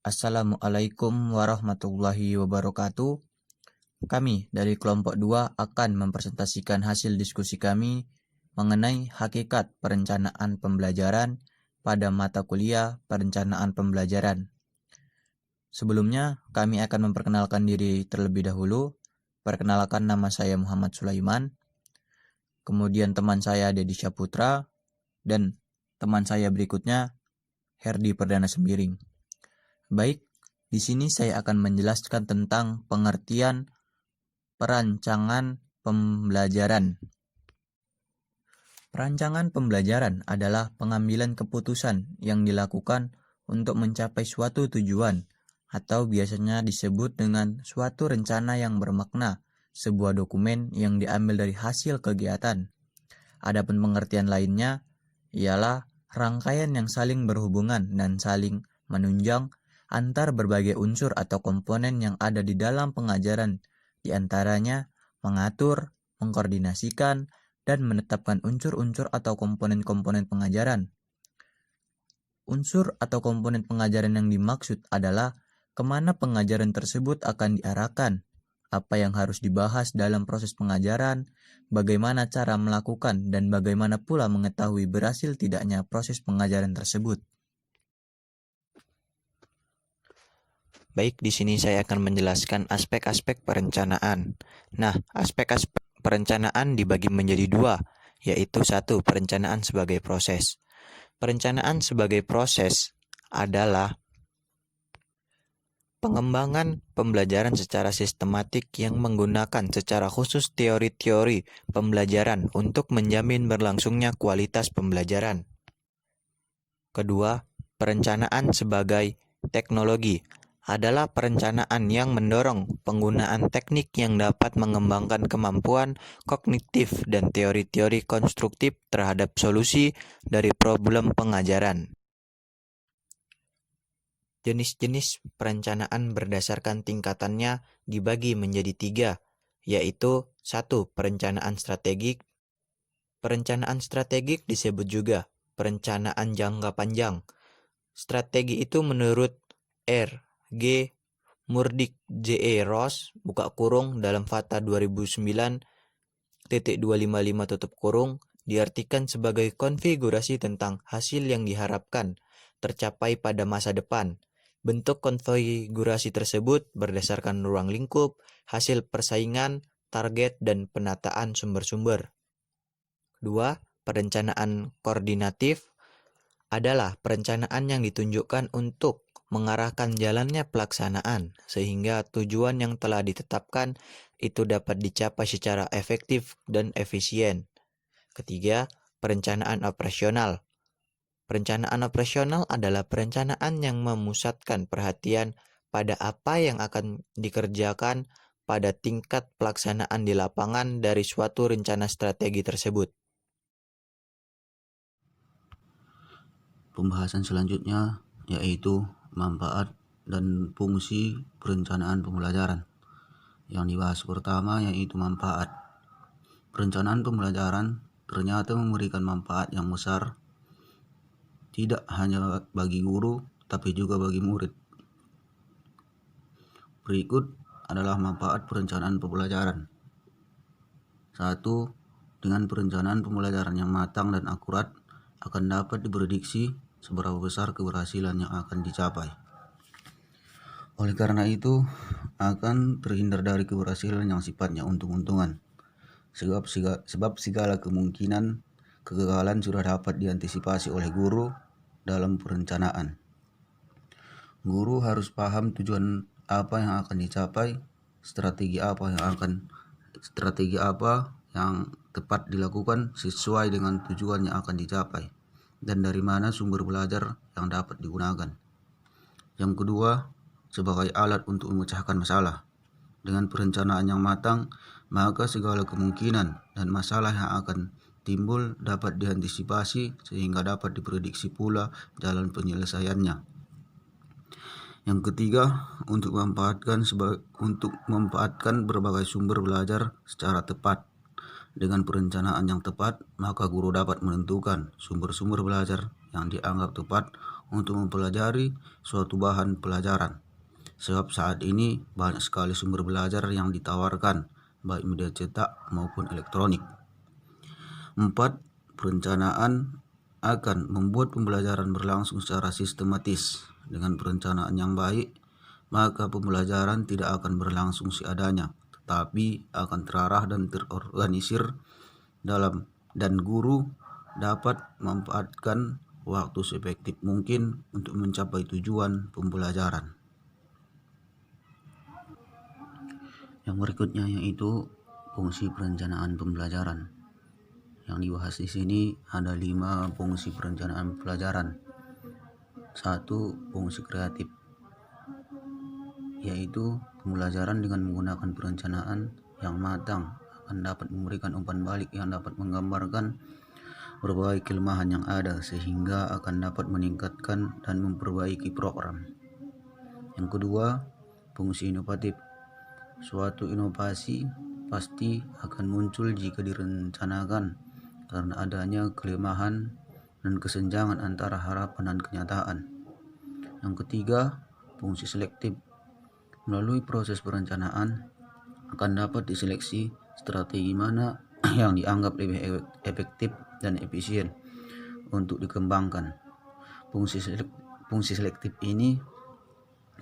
Assalamualaikum warahmatullahi wabarakatuh. Kami dari kelompok 2 akan mempresentasikan hasil diskusi kami mengenai hakikat perencanaan pembelajaran pada mata kuliah perencanaan pembelajaran. Sebelumnya, kami akan memperkenalkan diri terlebih dahulu. Perkenalkan, nama saya Muhammad Sulaiman. Kemudian teman saya Dedi Syaputra dan teman saya berikutnya Herdi Perdana Sembiring. Baik, di sini saya akan menjelaskan tentang pengertian perancangan pembelajaran. Perancangan pembelajaran adalah pengambilan keputusan yang dilakukan untuk mencapai suatu tujuan, atau biasanya disebut dengan suatu rencana yang bermakna, sebuah dokumen yang diambil dari hasil kegiatan. Adapun pengertian lainnya ialah rangkaian yang saling berhubungan dan saling menunjang antar berbagai unsur atau komponen yang ada di dalam pengajaran, di antaranya mengatur, mengkoordinasikan, dan menetapkan unsur-unsur atau komponen-komponen pengajaran. Unsur atau komponen pengajaran yang dimaksud adalah kemana pengajaran tersebut akan diarahkan, apa yang harus dibahas dalam proses pengajaran, bagaimana cara melakukan, dan bagaimana pula mengetahui berhasil tidaknya proses pengajaran tersebut. Baik, di sini saya akan menjelaskan aspek-aspek perencanaan. Nah, aspek-aspek perencanaan dibagi menjadi dua, yaitu satu, perencanaan sebagai proses. Perencanaan sebagai proses adalah pengembangan pembelajaran secara sistematik yang menggunakan secara khusus teori-teori pembelajaran untuk menjamin berlangsungnya kualitas pembelajaran. Kedua, perencanaan sebagai teknologi adalah perencanaan yang mendorong penggunaan teknik yang dapat mengembangkan kemampuan kognitif dan teori-teori konstruktif terhadap solusi dari problem pengajaran. Jenis-jenis perencanaan berdasarkan tingkatannya dibagi menjadi 3, yaitu 1. Perencanaan strategik. Perencanaan strategik disebut juga perencanaan jangka panjang. Strategi itu menurut R. G. Murdik J.E. Ross dalam Fata 2009.255 diartikan sebagai konfigurasi tentang hasil yang diharapkan tercapai pada masa depan. Bentuk konfigurasi tersebut berdasarkan ruang lingkup, hasil persaingan, target, dan penataan sumber-sumber. 2. Perencanaan koordinatif adalah perencanaan yang ditunjukkan untuk mengarahkan jalannya pelaksanaan sehingga tujuan yang telah ditetapkan itu dapat dicapai secara efektif dan efisien. Ketiga, perencanaan operasional. Perencanaan operasional adalah perencanaan yang memusatkan perhatian pada apa yang akan dikerjakan pada tingkat pelaksanaan di lapangan dari suatu rencana strategi tersebut. Pembahasan selanjutnya yaitu manfaat dan fungsi perencanaan pembelajaran. Yang dibahas pertama yaitu manfaat. Perencanaan pembelajaran ternyata memberikan manfaat yang besar, tidak hanya bagi guru, tapi juga bagi murid. Berikut adalah manfaat perencanaan pembelajaran. 1. Dengan perencanaan pembelajaran yang matang dan akurat, akan dapat diprediksi seberapa besar keberhasilan yang akan dicapai. Oleh karena itu, akan terhindar dari keberhasilan yang sifatnya untung-untungan. Sebab segala kemungkinan kegagalan sudah dapat diantisipasi oleh guru dalam perencanaan. Guru harus paham tujuan apa yang akan dicapai, strategi apa yang tepat dilakukan sesuai dengan tujuan yang akan dicapai, dan dari mana sumber belajar yang dapat digunakan. Yang kedua, sebagai alat untuk memecahkan masalah. Dengan perencanaan yang matang, maka segala kemungkinan dan masalah yang akan timbul dapat diantisipasi sehingga dapat diprediksi pula jalan penyelesaiannya. Yang ketiga, untuk memanfaatkan berbagai sumber belajar secara tepat. Dengan perencanaan yang tepat, maka guru dapat menentukan sumber-sumber belajar yang dianggap tepat untuk mempelajari suatu bahan pelajaran. Sebab saat ini banyak sekali sumber belajar yang ditawarkan, baik media cetak maupun elektronik. 4. Perencanaan akan membuat pembelajaran berlangsung secara sistematis. Dengan perencanaan yang baik, maka pembelajaran tidak akan berlangsung seadanya, tetapi akan terarah dan terorganisir dan guru dapat memanfaatkan waktu seefektif mungkin untuk mencapai tujuan pembelajaran. Yang berikutnya yaitu fungsi perencanaan pembelajaran. Yang dibahas di sini ada 5 fungsi perencanaan pelajaran. 1. Fungsi kreatif, yaitu pembelajaran dengan menggunakan perencanaan yang matang akan dapat memberikan umpan balik yang dapat menggambarkan berbagai kelemahan yang ada sehingga akan dapat meningkatkan dan memperbaiki program. Yang kedua, fungsi inovatif. Suatu inovasi pasti akan muncul jika direncanakan karena adanya kelemahan dan kesenjangan antara harapan dan kenyataan. Yang ketiga, fungsi selektif. Melalui proses perencanaan akan dapat diseleksi strategi mana yang dianggap lebih efektif dan efisien untuk dikembangkan. Fungsi selektif ini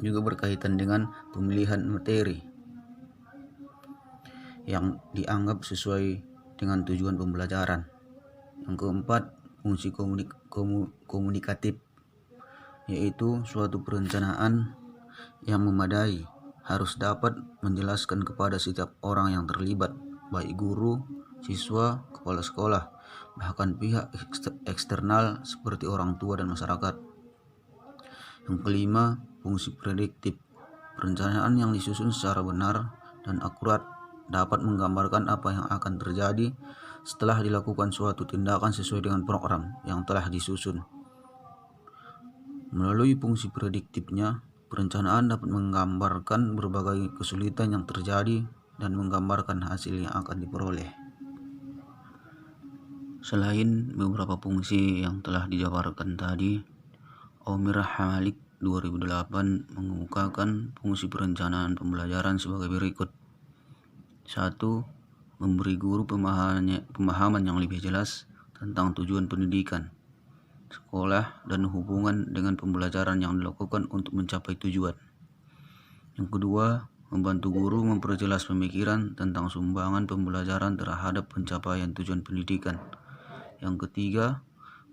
juga berkaitan dengan pemilihan materi yang dianggap sesuai dengan tujuan pembelajaran. Yang keempat, fungsi komunikatif, yaitu suatu perencanaan yang memadai harus dapat menjelaskan kepada setiap orang yang terlibat, baik guru, siswa, kepala sekolah, bahkan pihak eksternal seperti orang tua dan masyarakat. Yang kelima, fungsi prediktif. Perencanaan yang disusun secara benar dan akurat dapat menggambarkan apa yang akan terjadi setelah dilakukan suatu tindakan sesuai dengan program yang telah disusun. Melalui fungsi prediktifnya, perencanaan dapat menggambarkan berbagai kesulitan yang terjadi dan menggambarkan hasil yang akan diperoleh. Selain beberapa fungsi yang telah dijabarkan tadi, Omir Hamalik 2008 mengemukakan fungsi perencanaan pembelajaran sebagai berikut. 1. Memberi guru pemahaman yang lebih jelas tentang tujuan pendidikan, sekolah, dan hubungan dengan pembelajaran yang dilakukan untuk mencapai tujuan. Yang kedua, membantu guru memperjelas pemikiran tentang sumbangan pembelajaran terhadap pencapaian tujuan pendidikan. Yang ketiga,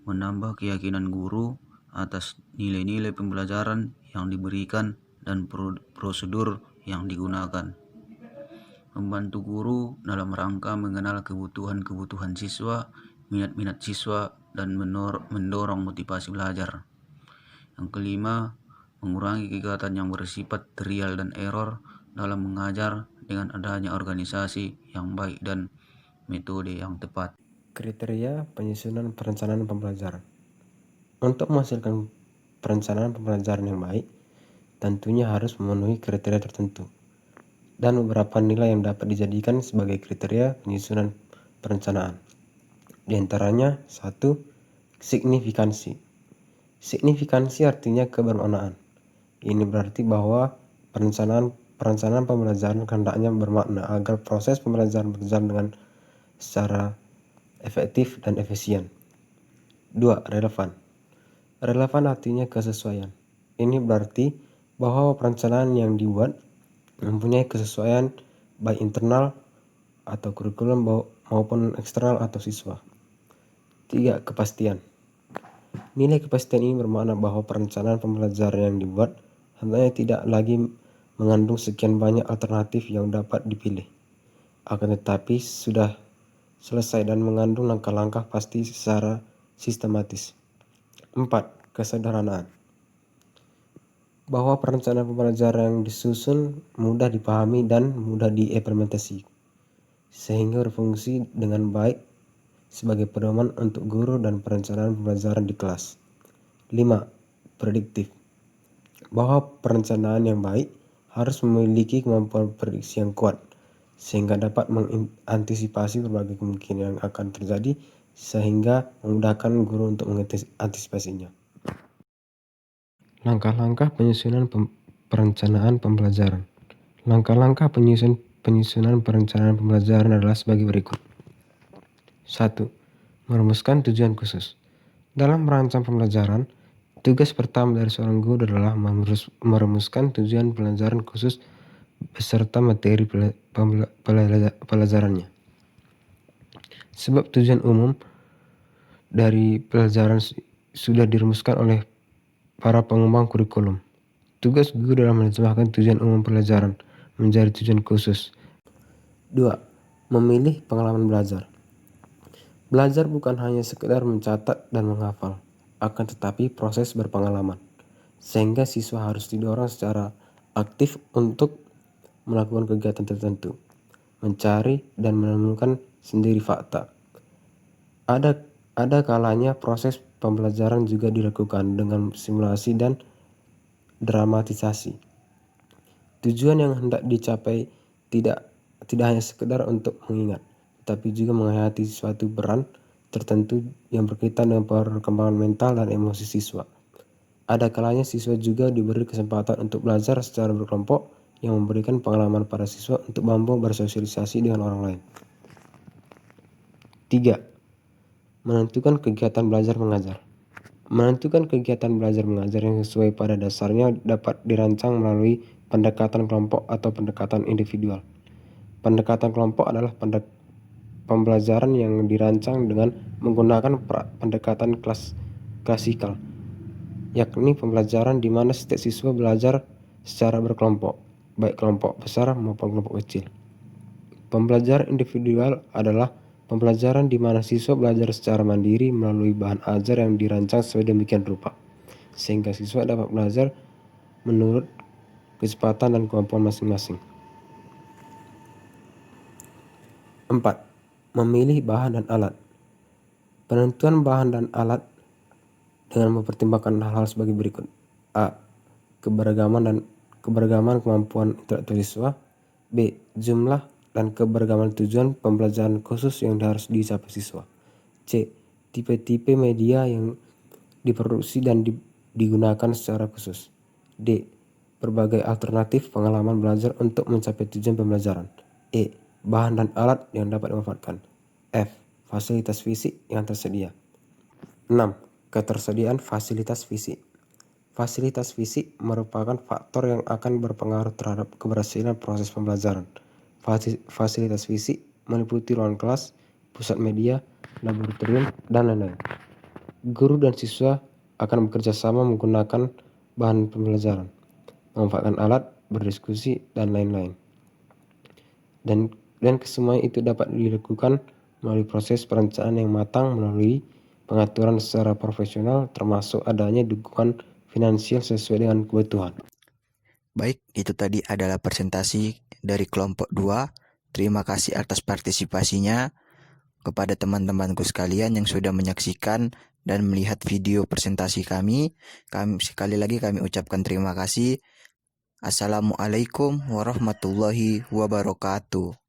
menambah keyakinan guru atas nilai-nilai pembelajaran yang diberikan dan prosedur yang digunakan. Membantu guru dalam rangka mengenal kebutuhan siswa, minat-minat siswa, dan mendorong motivasi belajar. Yang kelima, mengurangi kegiatan yang bersifat trial dan error dalam mengajar dengan adanya organisasi yang baik dan metode yang tepat. Kriteria penyusunan perencanaan pembelajaran. Untuk menghasilkan perencanaan pembelajaran yang baik, tentunya harus memenuhi kriteria tertentu dan beberapa nilai yang dapat dijadikan sebagai kriteria penyusunan perencanaan. Di antaranya, 1. Signifikansi. Signifikansi artinya kebermaknaan. Ini berarti bahwa perencanaan pembelajaran hendaknya bermakna agar proses pembelajaran berjalan dengan secara efektif dan efisien. 2. Relevan. Relevan artinya kesesuaian. Ini berarti bahwa perencanaan yang dibuat mempunyai kesesuaian baik internal atau kurikulum maupun eksternal atau siswa. 3. Kepastian. Nilai kepastian ini bermakna bahwa perencanaan pembelajaran yang dibuat hendaknya tidak lagi mengandung sekian banyak alternatif yang dapat dipilih, akan tetapi sudah selesai dan mengandung langkah-langkah pasti secara sistematis. 4. Kesederhanaan. Bahwa perencanaan pembelajaran yang disusun mudah dipahami dan mudah diimplementasi, sehingga berfungsi dengan baik sebagai pedoman untuk guru dan perencanaan pembelajaran di kelas. 5. Prediktif. Bahwa perencanaan yang baik harus memiliki kemampuan prediksi yang kuat, sehingga dapat mengantisipasi berbagai kemungkinan yang akan terjadi, sehingga memudahkan guru untuk mengantisipasinya. Langkah-langkah penyusunan perencanaan pembelajaran. Langkah-langkah penyusunan perencanaan pembelajaran adalah sebagai berikut. 1. Merumuskan tujuan khusus. Dalam merancang pembelajaran, tugas pertama dari seorang guru adalah merumuskan tujuan pelajaran khusus beserta materi pelajarannya. Sebab tujuan umum dari pelajaran sudah dirumuskan oleh para pengembang kurikulum. Tugas guru adalah menerjemahkan tujuan umum pelajaran menjadi tujuan khusus. 2. Memilih pengalaman belajar. Belajar bukan hanya sekedar mencatat dan menghafal, akan tetapi proses berpengalaman, sehingga siswa harus didorong secara aktif untuk melakukan kegiatan tertentu, mencari dan menemukan sendiri fakta. Ada kalanya proses pembelajaran juga dilakukan dengan simulasi dan dramatisasi. Tujuan yang hendak dicapai tidak hanya sekedar untuk mengingat, tetapi juga menghayati suatu peran tertentu yang berkaitan dengan perkembangan mental dan emosi siswa. Ada kalanya siswa juga diberi kesempatan untuk belajar secara berkelompok yang memberikan pengalaman para siswa untuk mampu bersosialisasi dengan orang lain. 3. Menentukan kegiatan belajar mengajar. Menentukan kegiatan belajar mengajar yang sesuai pada dasarnya dapat dirancang melalui pendekatan kelompok atau pendekatan individual. Pendekatan kelompok adalah pembelajaran yang dirancang dengan menggunakan pendekatan klasikal, yakni pembelajaran di mana setiap siswa belajar secara berkelompok, baik kelompok besar maupun kelompok kecil. Pembelajaran individual adalah pembelajaran di mana siswa belajar secara mandiri melalui bahan ajar yang dirancang sedemikian rupa, sehingga siswa dapat belajar menurut kecepatan dan kemampuan masing-masing. 4. Memilih bahan dan alat. Penentuan bahan dan alat dengan mempertimbangkan hal-hal sebagai berikut. A. Keberagaman kemampuan intelektual siswa. B. Jumlah dan keberagaman tujuan pembelajaran khusus yang harus dicapai siswa. C. Tipe-tipe media yang diproduksi dan digunakan secara khusus. D. Berbagai alternatif pengalaman belajar untuk mencapai tujuan pembelajaran. E. Bahan dan alat yang dapat dimanfaatkan. F. Fasilitas fisik yang tersedia. 6. Ketersediaan fasilitas fisik. Fasilitas fisik merupakan faktor yang akan berpengaruh terhadap keberhasilan proses pembelajaran. Fasilitas fisik meliputi ruang kelas, pusat media, laboratorium, dan lain-lain. Guru dan siswa akan bekerja sama menggunakan bahan pembelajaran, memanfaatkan alat, berdiskusi, dan lain-lain. Dan kesemuanya itu dapat dilakukan melalui proses perencanaan yang matang melalui pengaturan secara profesional termasuk adanya dukungan finansial sesuai dengan kebutuhan. Baik, itu tadi adalah presentasi dari kelompok 2. Terima kasih atas partisipasinya. Kepada teman-temanku sekalian yang sudah menyaksikan dan melihat video presentasi kami sekali lagi kami ucapkan terima kasih. Assalamualaikum warahmatullahi wabarakatuh.